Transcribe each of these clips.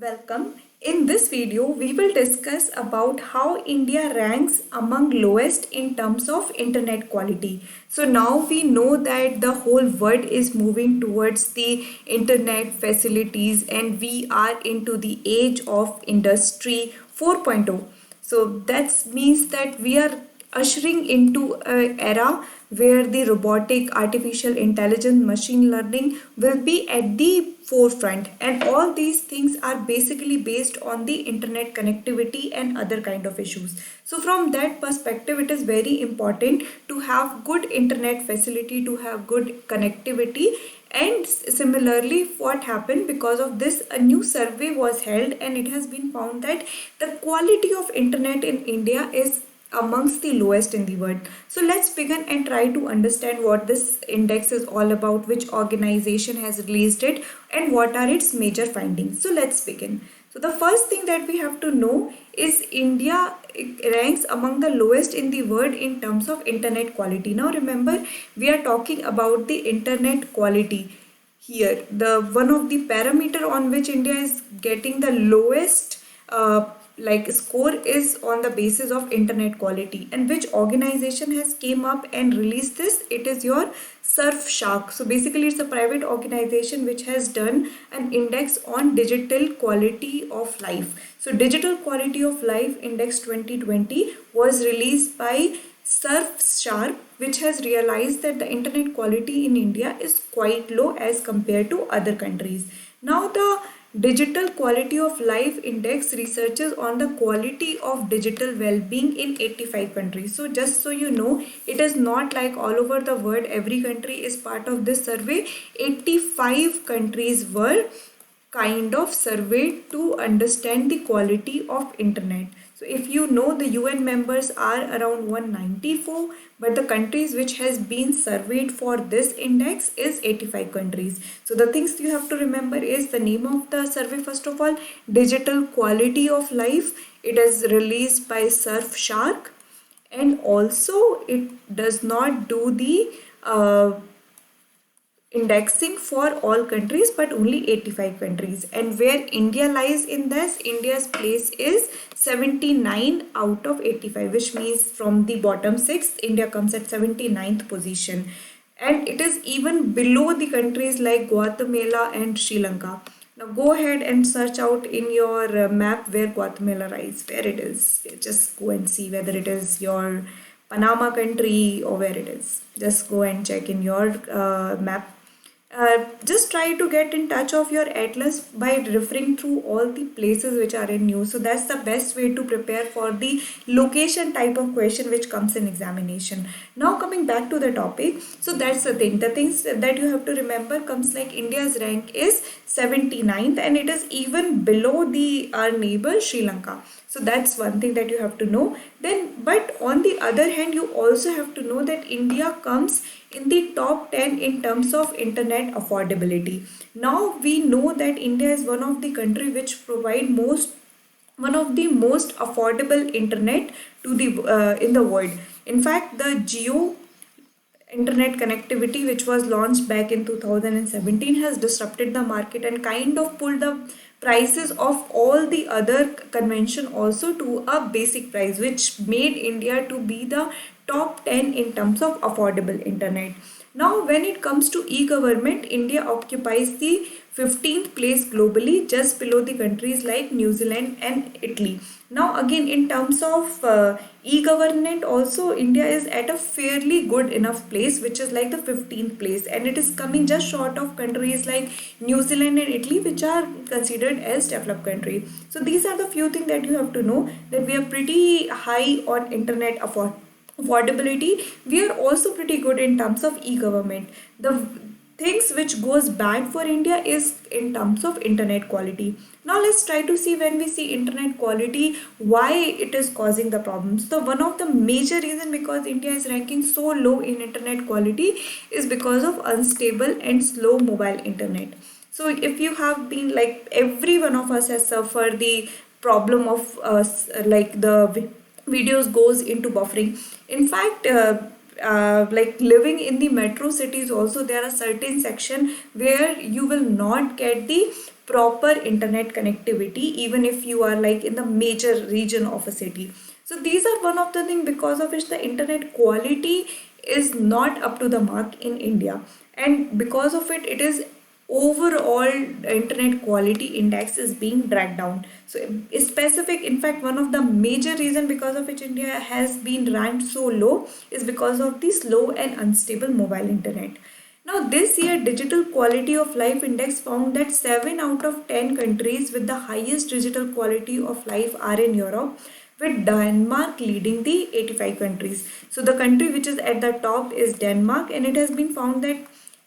Welcome. In this video, we will discuss about how India ranks among lowest in terms of internet quality. So now we know that the whole world is moving towards the internet facilities and we are into the age of industry 4.0. So that means that we are ushering into an era where the robotic, artificial intelligence, machine learning will be at the forefront, and all these things are basically based on the internet connectivity and other kind of issues. So from that perspective, it is very important to have good internet facility, to have good connectivity. And similarly, what happened because of this, a new survey was held and it has been found that the quality of internet in India is amongst the lowest in the world. So let's begin and try to understand what this index is all about, which organization has released it, and what are its major findings. So let's begin. So the first thing that we have to know is India ranks among the lowest in the world in terms of internet quality. Now remember, we are talking about the internet quality here. The one of the parameter on which India is getting the lowest score is on the basis of internet quality, and which organization has came up and released this? It is your Surfshark. So basically it's a private organization which has done an index on digital quality of life. So digital quality of life index 2020 was released by Surfshark, which has realized that the internet quality in India is quite low as compared to other countries. Now the Digital Quality of Life Index researches on the quality of digital well-being in 85 countries. So just so you know, it is not like all over the world every country is part of this survey. 85 countries were kind of surveyed to understand the quality of internet. So if you know, the UN members are around 194, but the countries which has been surveyed for this index is 85 countries. So the things you have to remember is the name of the survey. First of all, Digital Quality of Life. It is released by Surfshark, and also it does not do the indexing for all countries but only 85 countries. And where India lies in this, India's place is 79 out of 85, which means from the bottom 6 India comes at 79th position, and it is even below the countries like Guatemala and Sri Lanka. Now go ahead and search out in your map where Guatemala lies, where it is. Just go and see whether it is your Panama country or where it is. Just go and check in your map. Just try to get in touch of your atlas by referring through all the places which are in news. So that's the best way to prepare for the location type of question which comes in examination. Now coming back to the topic, so that's the thing. The things that you have to remember comes like India's rank is 79th, and it is even below the our neighbor Sri Lanka. So that's one thing that you have to know. Then, but on the other hand, you also have to know that India comes in the top 10 in terms of internet affordability. Now we know that India is one of the country which provide one of the most affordable internet to the in the world. In fact, the Geo internet connectivity which was launched back in 2017 has disrupted the market and kind of pulled the prices of all the other convention also to a basic price, which made India to be the top 10 in terms of affordable internet. Now when it comes to e-government, India occupies the 15th place globally, just below the countries like New Zealand and Italy. Now again, in terms of e-government also, India is at a fairly good enough place, which is like the 15th place, and it is coming just short of countries like New Zealand and Italy, which are considered as developed countries. So these are the few things that you have to know, that we are pretty high on internet affordability. We are also pretty good in terms of e-government. The things which goes bad for India is in terms of internet quality. Now let's try to see, when we see internet quality, why it is causing the problems. So one of the major reason because India is ranking so low in internet quality is because of unstable and slow mobile internet. So if you have been, like, every one of us has suffered the problem of like the videos goes into buffering. In fact, like living in the metro cities also, there are certain section where you will not get the proper internet connectivity even if you are like in the major region of a city. So these are one of the things because of which the internet quality is not up to the mark in India, and because of it, it is overall internet quality index is being dragged down. So specific, in fact, one of the major reason because of which India has been ranked so low is because of the slow and unstable mobile internet. Now, this year, Digital Quality of Life Index found that 7 out of 10 countries with the highest digital quality of life are in Europe, with Denmark leading the 85 countries. So, the country which is at the top is Denmark, and it has been found that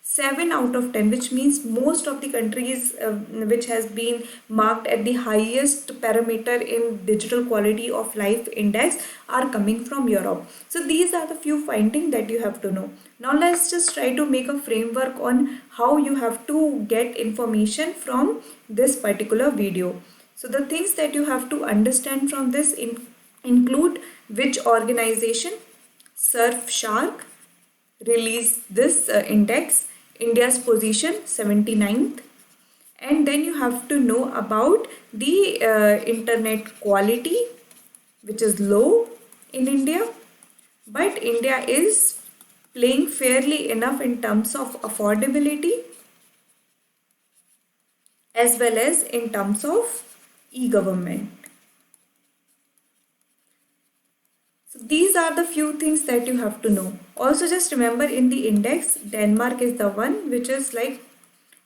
7 out of 10, which means most of the countries which has been marked at the highest parameter in digital quality of life index are coming from Europe. So these are the few findings that you have to know. Now let's just try to make a framework on how you have to get information from this particular video. So the things that you have to understand from this include which organization, Surfshark, release this index, India's position 79th, and then you have to know about the internet quality which is low in India, but India is playing fairly enough in terms of affordability as well as in terms of e-government. So these are the few things that you have to know. Also just remember in the index, Denmark is the one which is like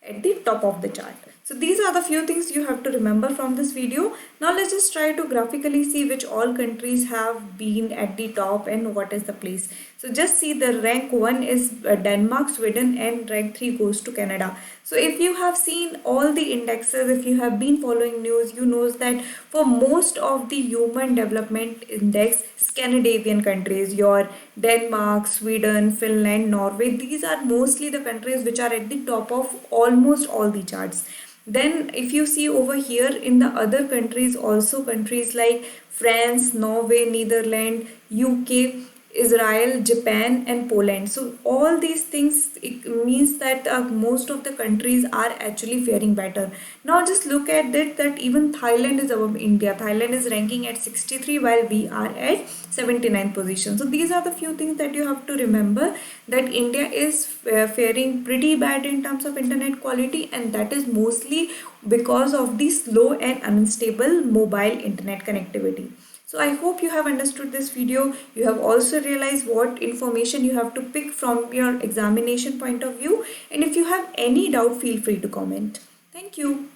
at the top of the chart. So these are the few things you have to remember from this video. Now let's just try to graphically see which all countries have been at the top and what is the place. So just see the rank 1 is Denmark, Sweden, and rank 3 goes to Canada. So if you have seen all the indexes, if you have been following news, you know that for most of the human development index, Scandinavian countries, your Denmark, Sweden, Finland, Norway, these are mostly the countries which are at the top of almost all the charts. Then if you see over here in the other countries also, countries like France, Norway, Netherlands, UK, Israel, Japan, and Poland. So all these things, it means that most of the countries are actually faring better. Now just look at that even Thailand is above India. Thailand is ranking at 63 while we are at 79th position. So these are the few things that you have to remember, that India is faring pretty bad in terms of internet quality, and that is mostly because of the slow and unstable mobile internet connectivity. So I hope you have understood this video. You have also realized what information you have to pick from your examination point of view. And if you have any doubt, feel free to comment. Thank you.